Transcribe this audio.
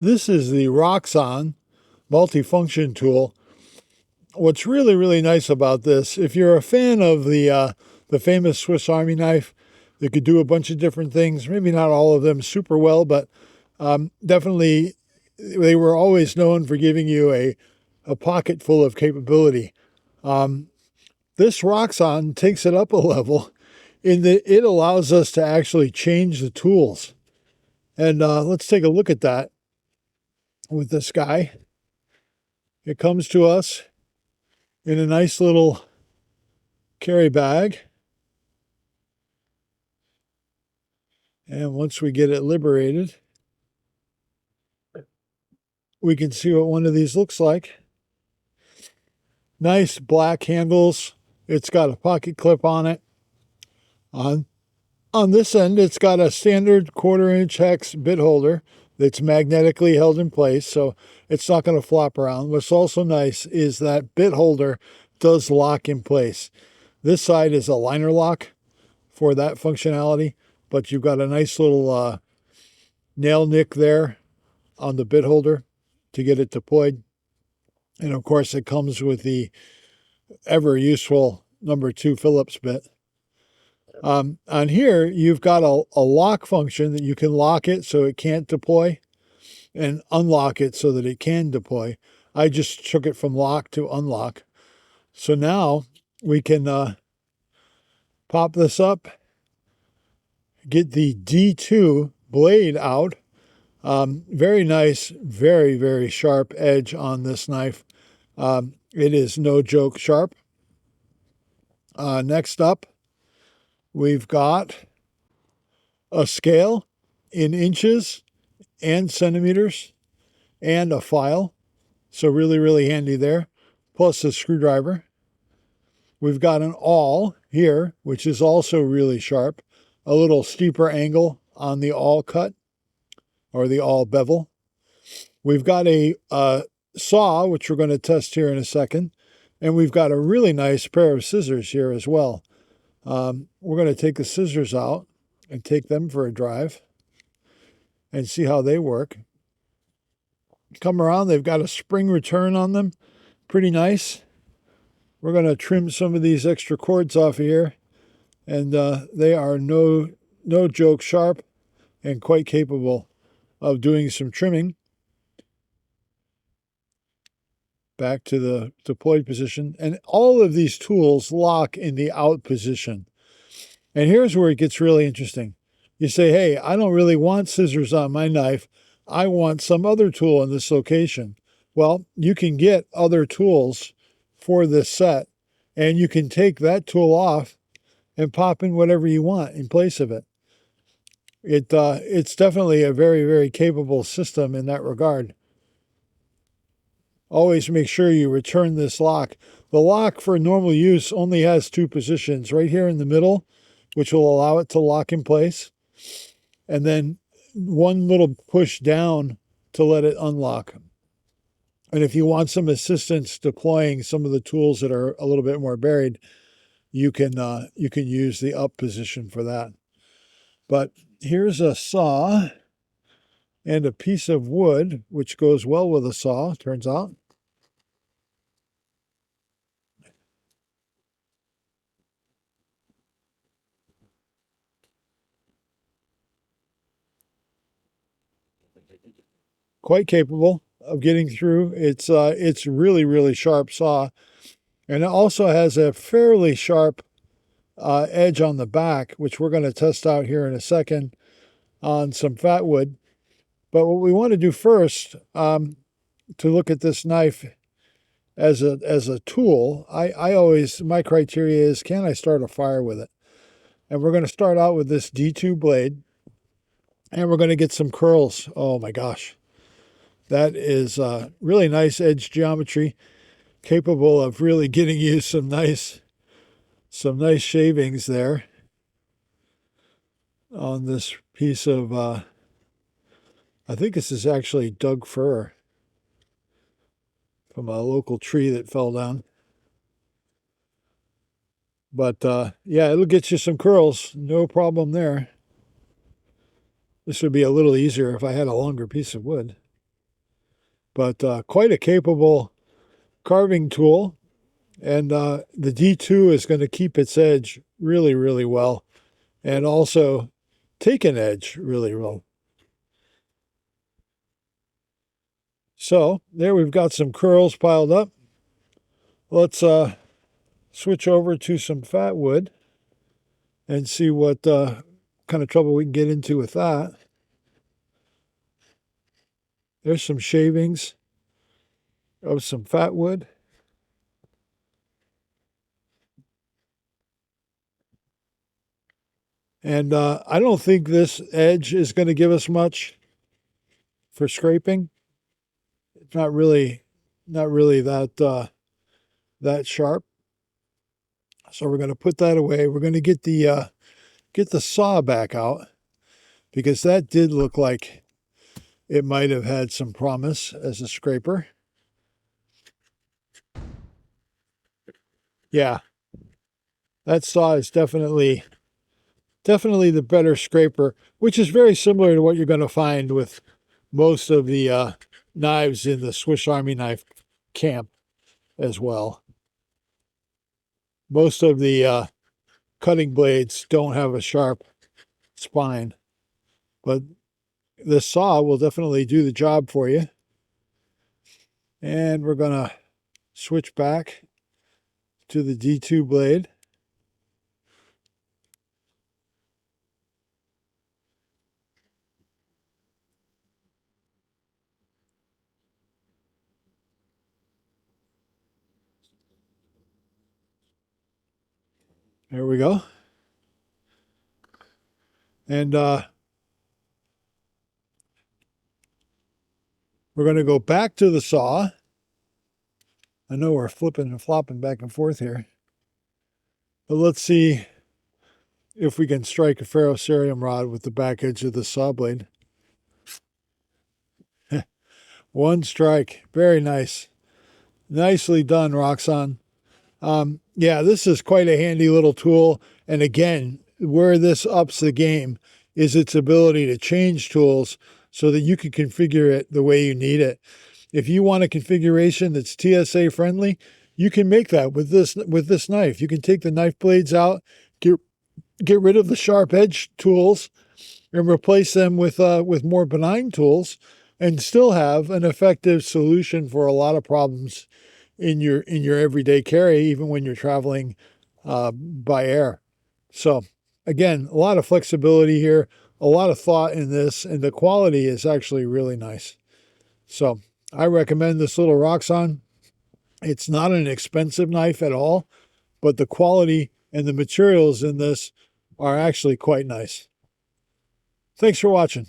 This is the Roxxon multifunction tool. What's really, really nice about this, if you're a fan of the famous Swiss Army knife that could do a bunch of different things, maybe not all of them super well, but definitely they were always known for giving you a pocket full of capability. This Roxxon takes it up a level in that it allows us to actually change the tools. And let's take a look at that with this guy. It comes to us in a nice little carry bag. And once we get it liberated, we can see what one of these looks like. Nice black handles. It's got a pocket clip on it. On this end, it's got a standard 1/4-inch hex bit holder that's magnetically held in place, so it's not going to flop around. What's also nice is that bit holder does lock in place. This side is a liner lock for that functionality, but you've got a nice little nail nick there on the bit holder to get it deployed. And of course, it comes with the ever useful #2 Phillips bit. On here, you've got a lock function that you can lock it so it can't deploy and unlock it so that it can deploy. I just took it from lock to unlock. So now we can pop this up, get the D2 blade out. Very nice, very, very sharp edge on this knife. It is no joke sharp. Next up, we've got a scale in inches and centimeters and a file. So really, really handy there. Plus a screwdriver. We've got an awl here, which is also really sharp. A little steeper angle on the awl cut or the awl bevel. We've got a saw, which we're going to test here in a second. And we've got a really nice pair of scissors here as well. We're going to take the scissors out and take them for a drive and see how they work. Come around, they've got a spring return on them. Pretty nice. We're going to trim some of these extra cords off here. And they are no joke sharp and quite capable of doing some trimming. Back to the deployed position. And all of these tools lock in the out position. And here's where it gets really interesting. You say, hey, I don't really want scissors on my knife. I want some other tool in this location. Well, you can get other tools for this set, and you can take that tool off and pop in whatever you want in place of it. It's definitely a very, very capable system in that regard. Always make sure you return this lock. The lock for normal use only has 2 positions, right here in the middle, which will allow it to lock in place, and then one little push down to let it unlock. And if you want some assistance deploying some of the tools that are a little bit more buried, you can use the up position for that. But here's a saw and a piece of wood, which goes well with a saw, turns out. Quite capable of getting through. It's really, really sharp saw. And it also has a fairly sharp edge on the back, which we're going to test out here in a second on some fat wood. But what we want to do first, to look at this knife as a tool, I always, my criteria is, can I start a fire with it? And we're going to start out with this D2 blade, and we're going to get some curls. Oh my gosh. That is really nice edge geometry, capable of really getting you some nice shavings there on this piece of, I think this is actually Doug fir from a local tree that fell down. But yeah, it'll get you some curls, no problem there. This would be a little easier if I had a longer piece of wood. but quite a capable carving tool. And the D2 is going to keep its edge really, really well, and also take an edge really well. So there we've got some curls piled up. Let's switch over to some fat wood and see what kind of trouble we can get into with that. There's some shavings of some fat wood. And I don't think this edge is going to give us much for scraping. It's not really that sharp. So we're going to put that away. We're going to get the saw back out, because that did look like it might have had some promise as a scraper. Yeah, that saw is definitely the better scraper, which is very similar to what you're going to find with most of the knives in the Swiss Army knife camp as well. Most of the cutting blades don't have a sharp spine, but this saw will definitely do the job for you. And we're going to switch back to the D2 blade. There we go. And we're going to go back to the saw. I know we're flipping and flopping back and forth here, but let's see if we can strike a ferrocerium rod with the back edge of the saw blade. One strike. Very nice. Nicely done, Roxanne. Yeah, this is quite a handy little tool. And again, where this ups the game is its ability to change tools so that you can configure it the way you need it. If you want a configuration that's TSA friendly, you can make that with this knife. You can take the knife blades out, get rid of the sharp edge tools, and replace them with more benign tools, and still have an effective solution for a lot of problems in your everyday carry, even when you're traveling by air. So again, a lot of flexibility here, a lot of thought in this, and the quality is actually really nice. So I recommend this little Roxanne. It's not an expensive knife at all, but the quality and the materials in this are actually quite nice. Thanks for watching.